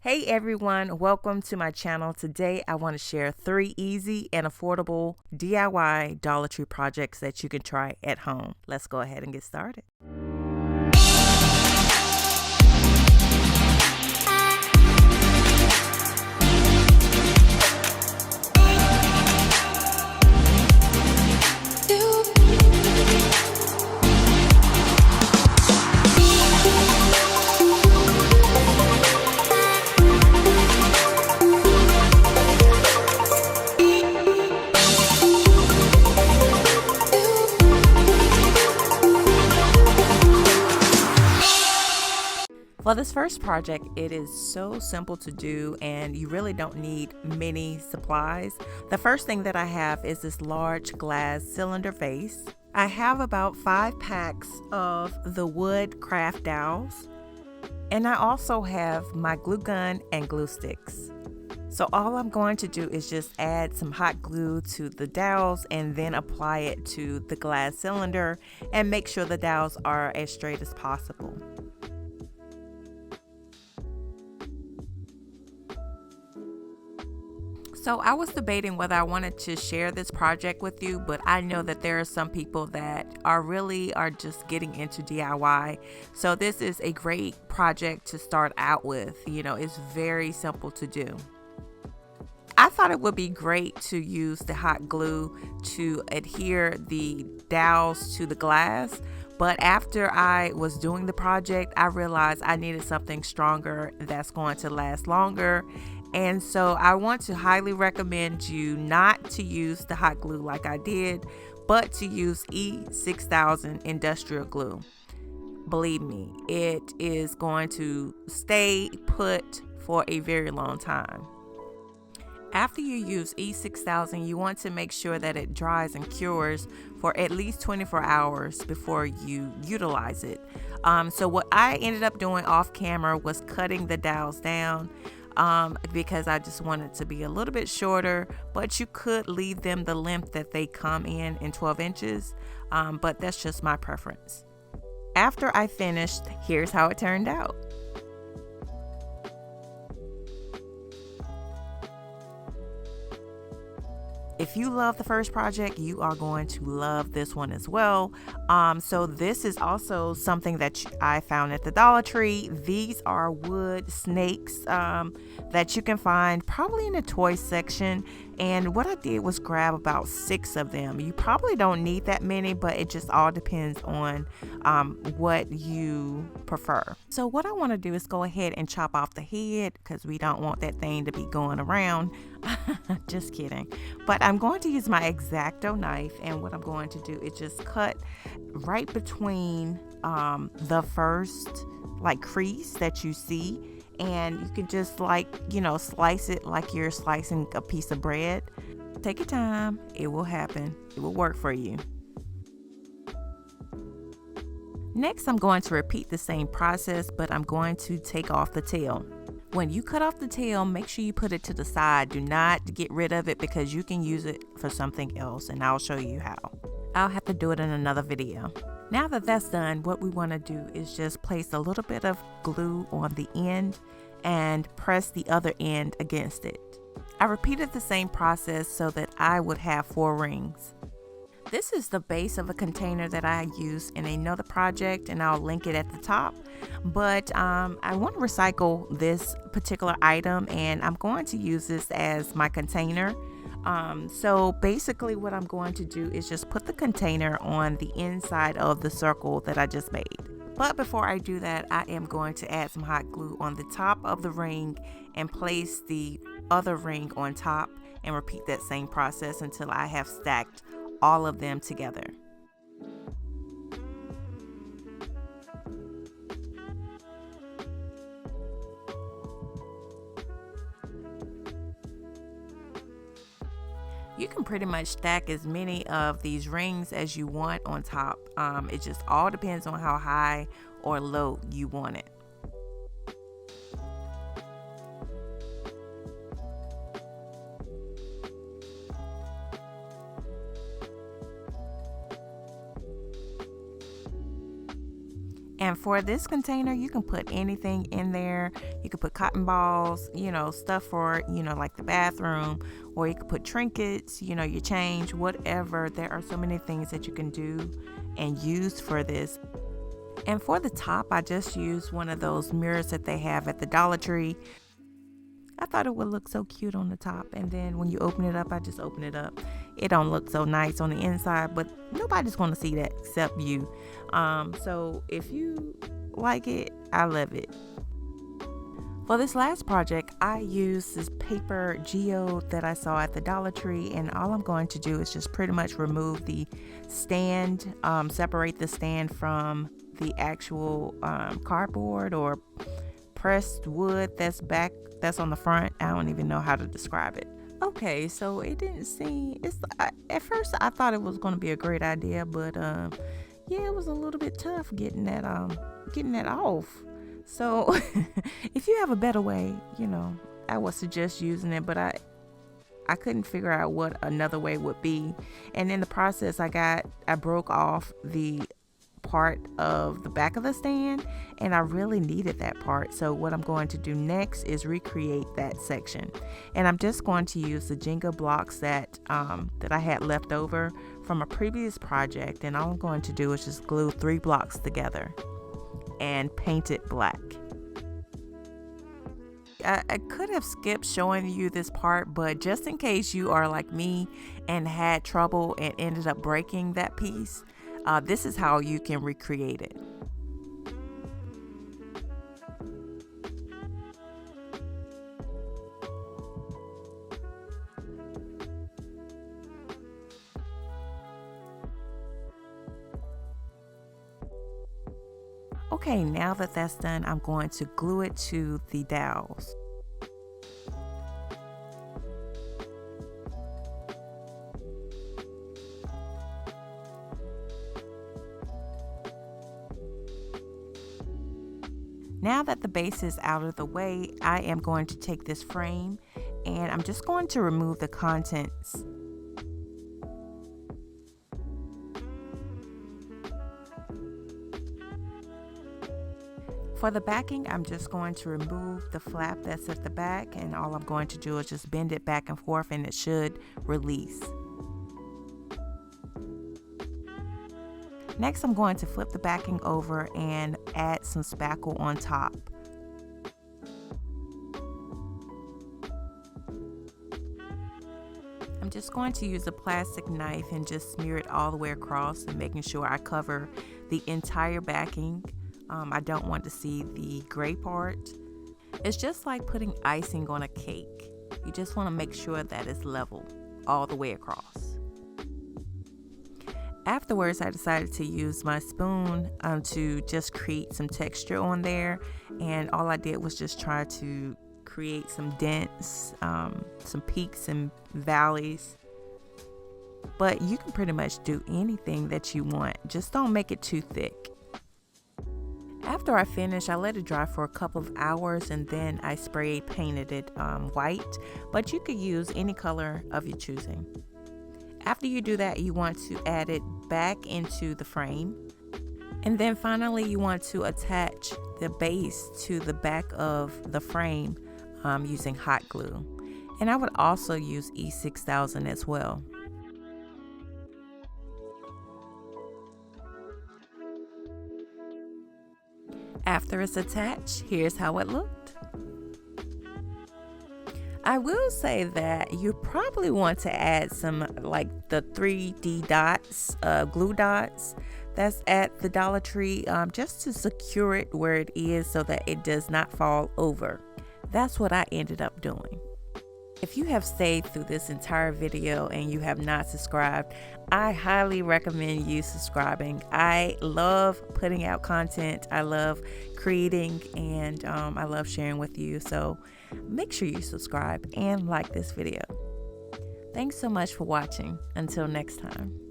Hey everyone, welcome to my channel. Today I want to share 3 easy and affordable DIY Dollar Tree projects that you can try at home. Let's go ahead and get started. For this first project, it is so simple to do and you really don't need many supplies. The first thing that I have is this large glass cylinder vase. I have about 5 packs of the wood craft dowels, and I also have my glue gun and glue sticks. So all I'm going to do is just add some hot glue to the dowels and then apply it to the glass cylinder and make sure the dowels are as straight as possible. So I was debating whether I wanted to share this project with you, but I know that there are some people that are just getting into DIY. So this is a great project to start out with. You know, it's very simple to do. I thought it would be great to use the hot glue to adhere the dowels to the glass. But after I was doing the project, I realized I needed something stronger that's going to last longer. And so I want to highly recommend you not to use the hot glue like I did, but to use E6000 industrial glue. Believe me, it is going to stay put for a very long time. After you use E6000, you want to make sure that it dries and cures for at least 24 hours before you utilize it. So what I ended up doing off camera was cutting the dowels down because I just wanted to be a little bit shorter, but you could leave them the length that they come in 12 inches, but that's just my preference. After I finished, here's how it turned out. If you love the first project, you are going to love this one as well. So this is also something that I found at the Dollar Tree. These are wood snakes that you can find probably in the toy section. And what I did was grab about 6 of them. You probably don't need that many, but it just all depends on what you prefer. So what I want to do is go ahead and chop off the head because we don't want that thing to be going around. Just kidding. But I'm going to use my X-acto knife, and what I'm going to do is just cut right between the first crease that you see, and you can just slice it like you're slicing a piece of bread. Take your time, it will happen, it will work for you. Next, I'm going to repeat the same process, but I'm going to take off the tail. When you cut off the tail, make sure you put it to the side. Do not get rid of it because you can use it for something else, and I'll show you how. I'll have to do it in another video. Now that that's done, what we want to do is just place a little bit of glue on the end and press the other end against it. I repeated the same process so that I would have 4 rings. This is the base of a container that I used in another project, and I'll link it at the top. But I want to recycle this particular item, and I'm going to use this as my container. So basically what I'm going to do is just put the container on the inside of the circle that I just made. But before I do that, I am going to add some hot glue on the top of the ring and place the other ring on top and repeat that same process until I have stacked all of them together. You can pretty much stack as many of these rings as you want on top. It just all depends on how high or low you want it. And for this container, you can put anything in there. You could put cotton balls, stuff for, like the bathroom, or you could put trinkets, your change, whatever. There are so many things that you can do and use for this. And for the top, I just used one of those mirrors that they have at the Dollar Tree. I thought it would look so cute on the top, and then when you open it up, I just open it up. It don't look so nice on the inside, but nobody's going to see that except you. So if you like it, I love it. For this last project, I used this Paper Geo that I saw at the Dollar Tree, and all I'm going to do is just pretty much remove the stand, separate the stand from the actual cardboard or pressed wood that's on the front. I don't even know how to describe it. Okay, so it didn't seem, at first I thought it was going to be a great idea, but yeah, it was a little bit tough getting that off. So if you have a better way, I would suggest using it, but I couldn't figure out what another way would be. And in the process, I broke off the part of the back of the stand, and I really needed that part. So what I'm going to do next is recreate that section, and I'm just going to use the Jenga blocks that I had left over from a previous project, and all I'm going to do is just glue 3 blocks together and paint it black. I could have skipped showing you this part, but just in case you are like me and had trouble and ended up breaking that piece, this is how you can recreate it. Okay, now that that's done, I'm going to glue it to the dowels. Now that the base is out of the way, I am going to take this frame and I'm just going to remove the contents. For the backing, I'm just going to remove the flap that's at the back, and all I'm going to do is just bend it back and forth and it should release. Next, I'm going to flip the backing over and add some spackle on top. I'm just going to use a plastic knife and just smear it all the way across and making sure I cover the entire backing. I don't want to see the gray part. It's just like putting icing on a cake. You just want to make sure that it's level all the way across. Afterwards, I decided to use my spoon to just create some texture on there, and all I did was just try to create some dents, some peaks and valleys. But you can pretty much do anything that you want, just don't make it too thick. After I finished, I let it dry for a couple of hours and then I spray painted it white, but you could use any color of your choosing. After you do that, you want to add it back into the frame. And then finally, you want to attach the base to the back of the frame using hot glue. And I would also use E6000 as well. After it's attached, here's how it looked. I will say that you probably want to add some like the 3D dots, glue dots that's at the Dollar Tree, just to secure it where it is so that it does not fall over. That's what I ended up doing. If you have stayed through this entire video and you have not subscribed, I highly recommend you subscribing. I love putting out content. I love creating, and I love sharing with you. So make sure you subscribe and like this video. Thanks so much for watching. Until next time.